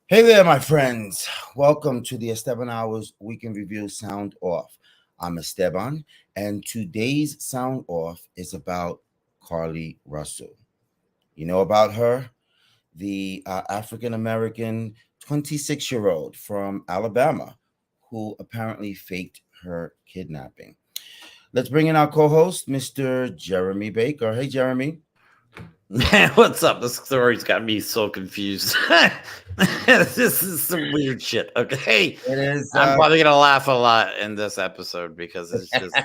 Hey there, my friends. Welcome to the Esteban Hours Weekend Review Sound Off. I'm Esteban, and today's Sound Off is about Carlee Russell. You know about her? The African American 26-year-old from Alabama who apparently faked her kidnapping. Let's bring in our co host, Mr. Jeremy Baker. Hey, Jeremy. Man, what's up? This story's got me so confused. This is some weird shit. Okay, It is. I'm probably gonna laugh a lot in this episode because it's just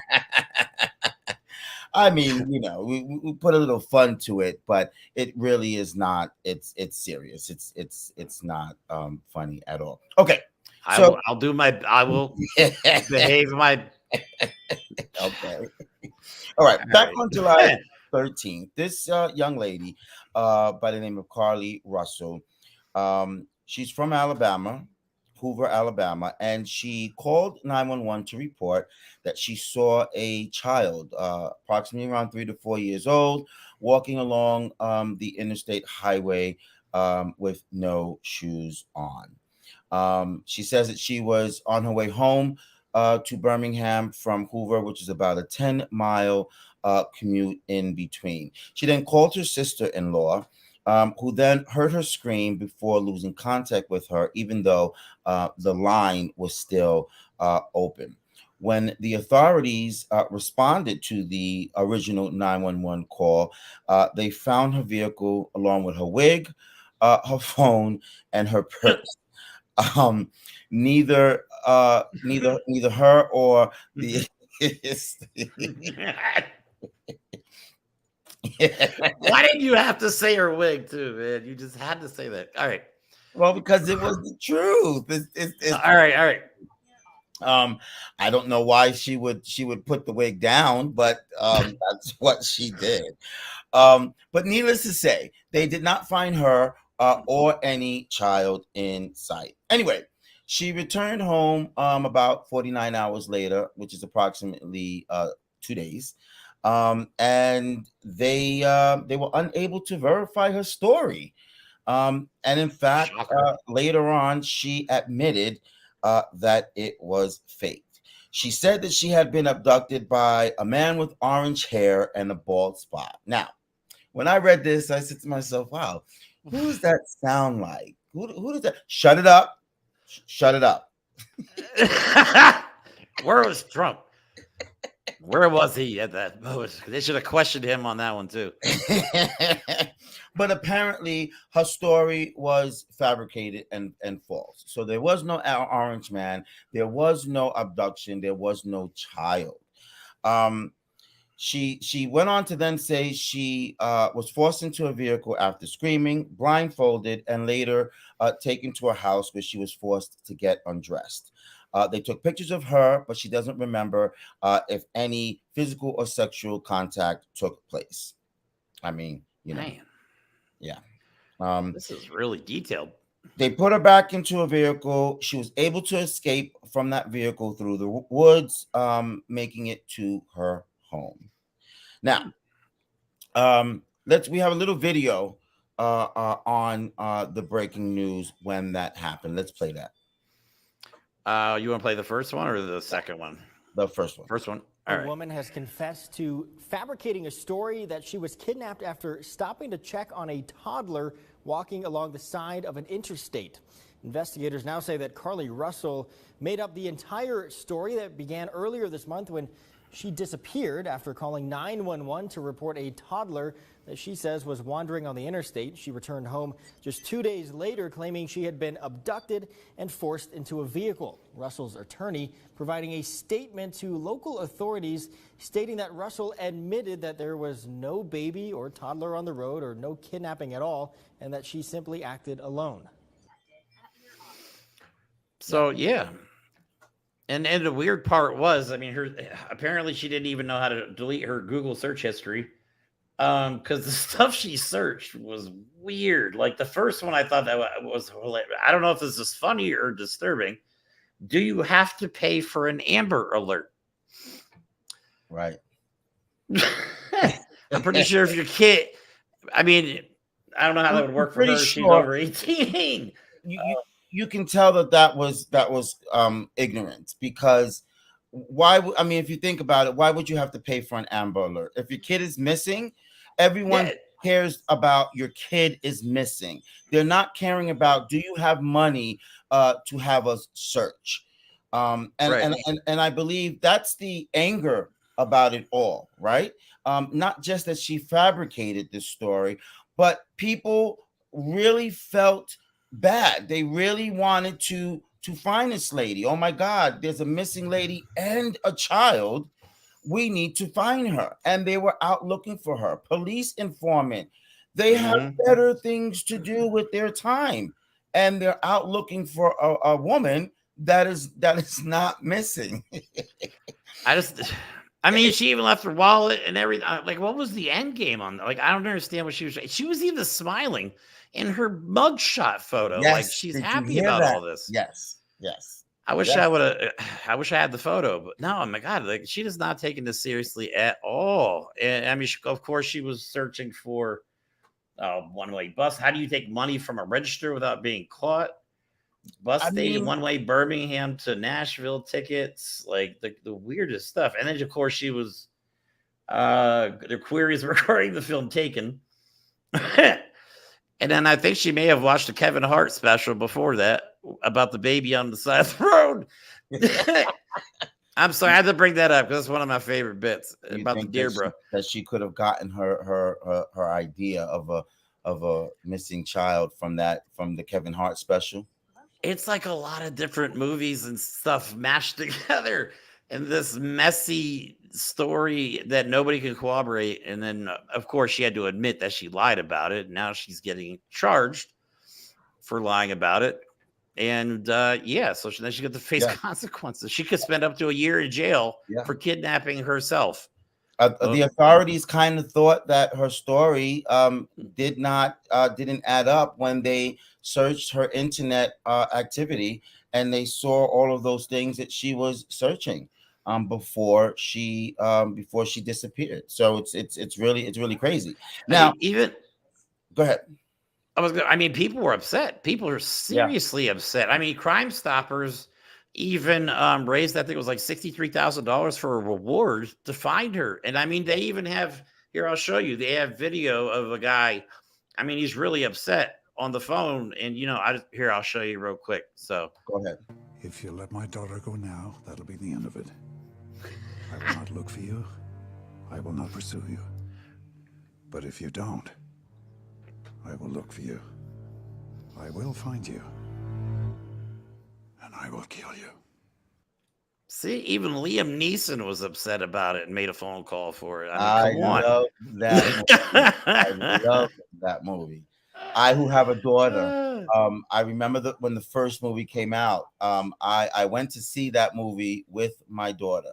I mean, we put a little fun to it, but it really is not. It's serious. It's not funny at all. Okay, so I will behave my. okay, all right. All Back right. on July 13th, this young lady, by the name of Carlee Russell, she's from Alabama, Hoover, Alabama, and she called 911 to report that she saw a child, approximately around 3 to 4 years old, walking along the interstate highway with no shoes on. She says that she was on her way home to Birmingham from Hoover, which is about a 10-mile commute in between. She then called her sister-in-law, who then heard her scream before losing contact with her, even though the line was still open. When the authorities responded to the original 911 call, they found her vehicle along with her wig, her phone, and her purse. Um, neither her or the Why didn't you have to say her wig too, man? You just had to say that. All right, well, because it was the truth. all right, all right. Um, I don't know why she would put the wig down, but that's what she did. But needless to say, they did not find her or any child in sight. Anyway, she returned home about 49 hours later, which is approximately 2 days. And they were unable to verify her story. And in fact, Shocker. later on, she admitted that it was faked. She said that she had been abducted by a man with orange hair and a bald spot. Now, when I read this, I said to myself, wow, who does that sound like? Who does that? Shut it up. Shut it up. Where was Trump? Where was he at that moment? They should have questioned him on that one too. But apparently her story was fabricated and false. So there was no orange man, there was no abduction, there was no child. Um, she went on to then say she was forced into a vehicle after screaming, blindfolded, and later taken to a house where she was forced to get undressed. They took pictures of her, but she doesn't remember if any physical or sexual contact took place. I mean, Man, yeah. Um, this is really detailed. they put her back into a vehicle. She was able to escape from that vehicle through the woods, making it to her home. Now, we have a little video on the breaking news when that happened. Let's play that. You want to play the first one or the second one? The first one. First one. A All right. woman has confessed to fabricating a story that she was kidnapped after stopping to check on a toddler walking along the side of an interstate. Investigators now say that Carlee Russell made up the entire story that began earlier this month when she disappeared after calling 911 to report a toddler that she says was wandering on the interstate. She returned home just 2 days later, claiming she had been abducted and forced into a vehicle. Russell's attorney providing a statement to local authorities stating that Russell admitted that there was no baby or toddler on the road or no kidnapping at all, and that she simply acted alone. So yeah. And the weird part was, I mean, apparently she didn't even know how to delete her Google search history. Because the stuff she searched was weird. Like the first one, I thought that was hilarious. I don't know if this is funny or disturbing. Do you have to pay for an Amber Alert? Right. I'm pretty sure if your kid, I mean, I don't know how that would work for her. Pretty She's sure. over 18. you can tell that was ignorance, because I mean, if you think about it, why would you have to pay for an Amber Alert if your kid is missing? Everyone Yeah. cares about your kid is missing. They're not caring about, do you have money to have a search? Right. And I believe that's the anger about it all, right? Not just that she fabricated this story, but people really felt bad. They really wanted to find this lady. Oh my God, there's a missing lady and a child. We need to find her. And they were out looking for her. Police informant. They have better things to do with their time. And they're out looking for a woman that is not missing. I mean, she even left her wallet and everything. Like, what was the end game on that? Like, I don't understand what she was even smiling in her mugshot photo. Like, Yes. she's Did you happy hear about that? all this. Yes. Yes. I wish Yes. I would have. I wish I had the photo, but no. Oh my God! Like, she is not taking this seriously at all. And I mean, of course, she was searching for one-way bus. How do you take money from a register without being caught? Bus station, one-way Birmingham to Nashville tickets, like the weirdest stuff. And then, of course, she was the queries regarding the film Taken. And then I think she may have watched a Kevin Hart special before that about the baby on the side of the road. I'm sorry, I had to bring that up because it's one of my favorite bits about the Deirdre. That she could have gotten her idea of a missing child from the Kevin Hart special. It's like a lot of different movies and stuff mashed together in this messy story that nobody can corroborate. And then, of course, she had to admit that she lied about it. Now she's getting charged for lying about it. And so then she got to face consequences. She could spend up to a year in jail for kidnapping herself. The authorities kind of thought that her story didn't add up when they searched her internet activity, and they saw all of those things that she was searching before she disappeared. So it's really crazy. Now, go ahead. People were upset. People are seriously upset. I mean, Crime Stoppers even raised, I think it was like $63,000 for a reward to find her. And I mean, they even have, here, I'll show you, they have video of a guy. I mean, he's really upset on the phone. And, I'll show you real quick. So go ahead. If you let my daughter go now, that'll be the end of it. I will not look for you. I will not pursue you. But if you don't, I will look for you. I will find you. And I will kill you. See, even Liam Neeson was upset about it and made a phone call for it. I mean, come on. Love that movie. I love that movie. I, who have a daughter, I remember when the first movie came out. I went to see that movie with my daughter,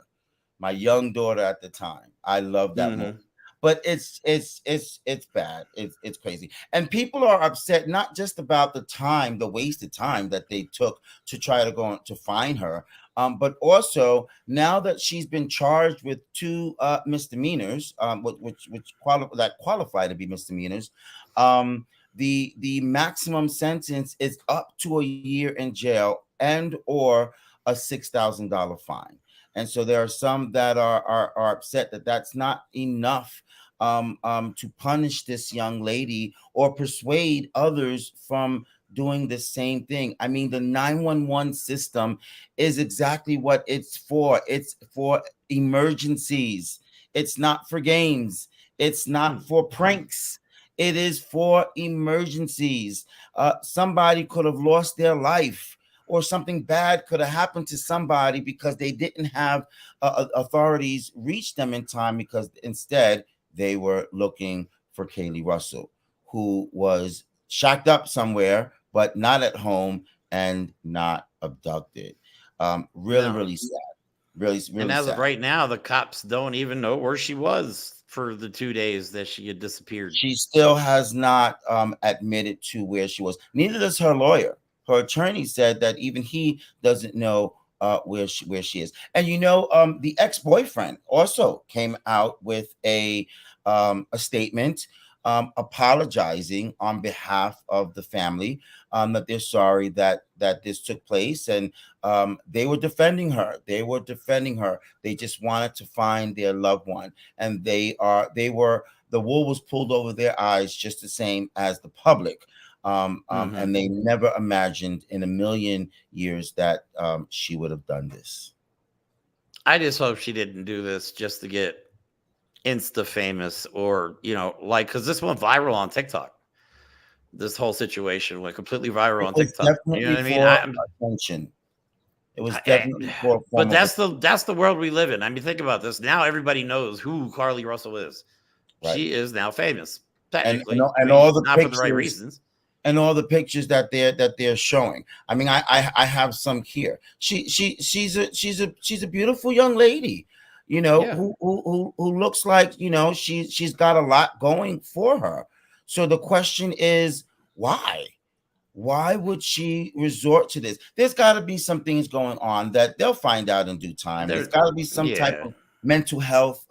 my young daughter at the time. I love that movie. But it's bad. It's crazy. And people are upset not just about the wasted time that they took to try to go to find her, but also now that she's been charged with 2 misdemeanors, which qualify to be misdemeanors. The maximum sentence is up to a year in jail and or a $6,000 fine. And so there are some that are upset that that's not enough to punish this young lady or persuade others from doing the same thing. I mean, the 911 system is exactly what it's for. It's for emergencies. It's not for games. It's not for pranks. It is for emergencies. Somebody could have lost their life, or something bad could have happened to somebody because they didn't have authorities reach them in time, because instead they were looking for Carlee Russell, who was shacked up somewhere, but not at home and not abducted. Really sad. Really and as sad. of right now, the cops don't even know where she was for the 2 days that she had disappeared. She still has not admitted to where she was. Neither does her lawyer. Her attorney said that even he doesn't know where she is. And the ex-boyfriend also came out with a statement apologizing on behalf of the family, that they're sorry that this took place, and they were defending her. They just wanted to find their loved one, and the wool was pulled over their eyes just the same as the public. And they never imagined in a million years that she would have done this. I just hope she didn't do this just to get insta famous, or like, because this went viral on TikTok. This whole situation went completely viral on TikTok. You know what I mean? Attention. It was definitely for. But that's the world we live in. I mean, think about this. Now everybody knows who Carlee Russell is. Right. She is now famous, technically, and all the not pictures, for the right reasons. And all the pictures that they're showing. I mean, I have some here. She's a beautiful young lady, who looks like she's got a lot going for her. So the question is, why? Why would she resort to this? There's got to be some things going on that they'll find out in due time. There's got to be some type of mental health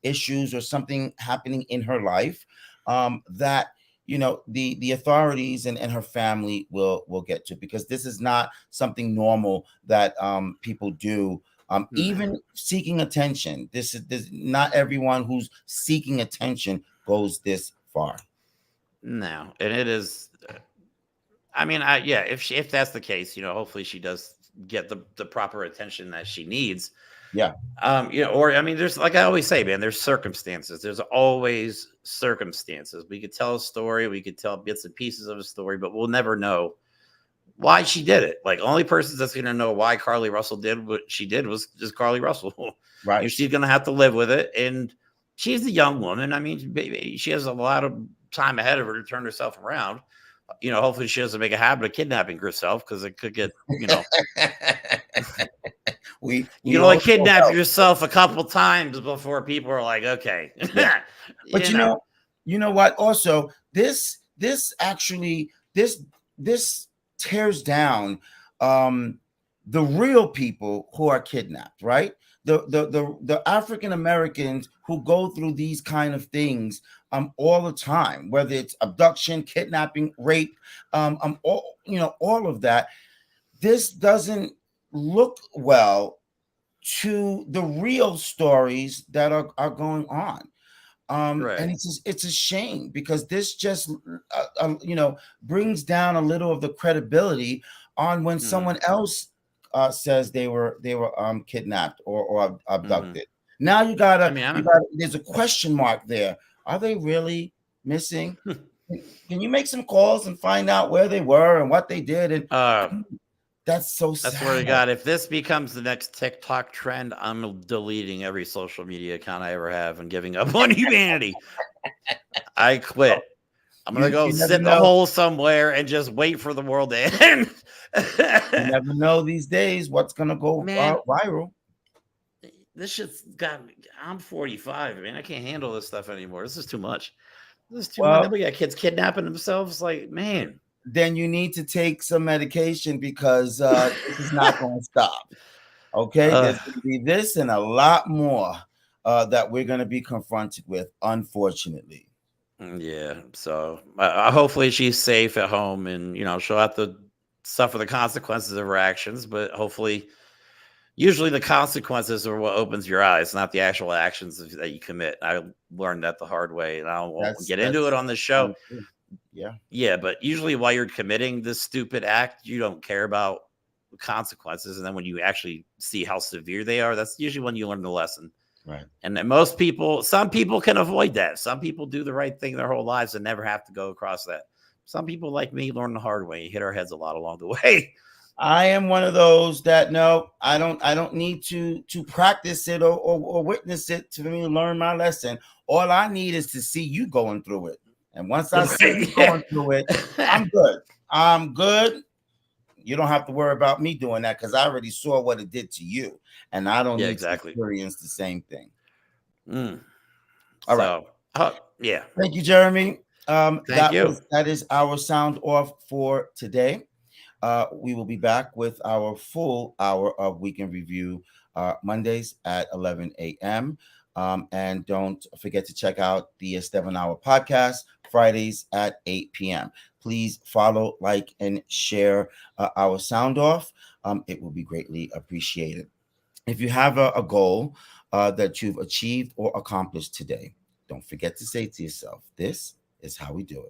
issues or something happening in her life that the authorities and her family will get to, because this is not something normal that people do. Even seeking attention. This not everyone who's seeking attention goes this far. No, and it is. I mean, if that's the case, hopefully she does get the proper attention that she needs. Yeah. Or I mean, there's, like I always say, man, there's circumstances. There's always circumstances. We could tell a story, we could tell bits and pieces of a story, but we'll never know why she did it. Like, only person that's going to know why Carlee Russell did what she did was just Carlee Russell. Right. She's going to have to live with it. And she's a young woman. I mean, she has a lot of time ahead of her to turn herself around. Hopefully she doesn't make a habit of kidnapping herself, because it could get, you can only kidnap yourself a couple times before people are like, okay. Yeah. But you know what? Also, this actually tears down the real people who are kidnapped, right? The African Americans who go through these kind of things all the time, whether it's abduction, kidnapping, rape, all of that. This doesn't look well to the real stories that are going on. Right. And it's a shame, because this just brings down a little of the credibility on when someone else says they were kidnapped or abducted. Now you gotta there's a question mark there. Are they really missing? Can you make some calls and find out where they were and what they did? And that's so sad. I swear to God, if this becomes the next TikTok trend, I'm deleting every social media account I ever have and giving up on humanity. I quit. I'm going to go sit in a hole somewhere and just wait for the world to end. You never know these days what's going to go viral. This shit's got me. I'm 45. I mean, I can't handle this stuff anymore. This is too much. This is too much. We got kids kidnapping themselves. Like, man. Then you need to take some medication, because this is not going to stop. Okay? There's going to be this and a lot more that we're going to be confronted with, unfortunately. Yeah. So hopefully she's safe at home, and, she'll have to suffer the consequences of her actions, but hopefully, usually the consequences are what opens your eyes, not the actual actions that you commit. I learned that the hard way, and I won't get into it on the show. Yeah, but usually while you're committing this stupid act, you don't care about the consequences, and then when you actually see how severe they are, that's usually when you learn the lesson. Right. And some people can avoid that. Some people do the right thing their whole lives and never have to go across that. Some people, like me, learn the hard way. Hit our heads a lot along the way. I am one of those that I don't need to practice it or witness it to me learn my lesson. All I need is to see you going through it. And once I see you going through it, I'm good. You don't have to worry about me doing that, because I already saw what it did to you, and I don't need to experience the same thing. All right. Yeah. Thank you, Jeremy. Thank you. That is our sound off for today. We will be back with our full hour of Weekend Review Mondays at 11 a.m. And don't forget to check out the Esteban Hour podcast Fridays at 8 p.m. Please follow, like, and share our sound off. It will be greatly appreciated. If you have a goal that you've achieved or accomplished today, don't forget to say to yourself, this is how we do it.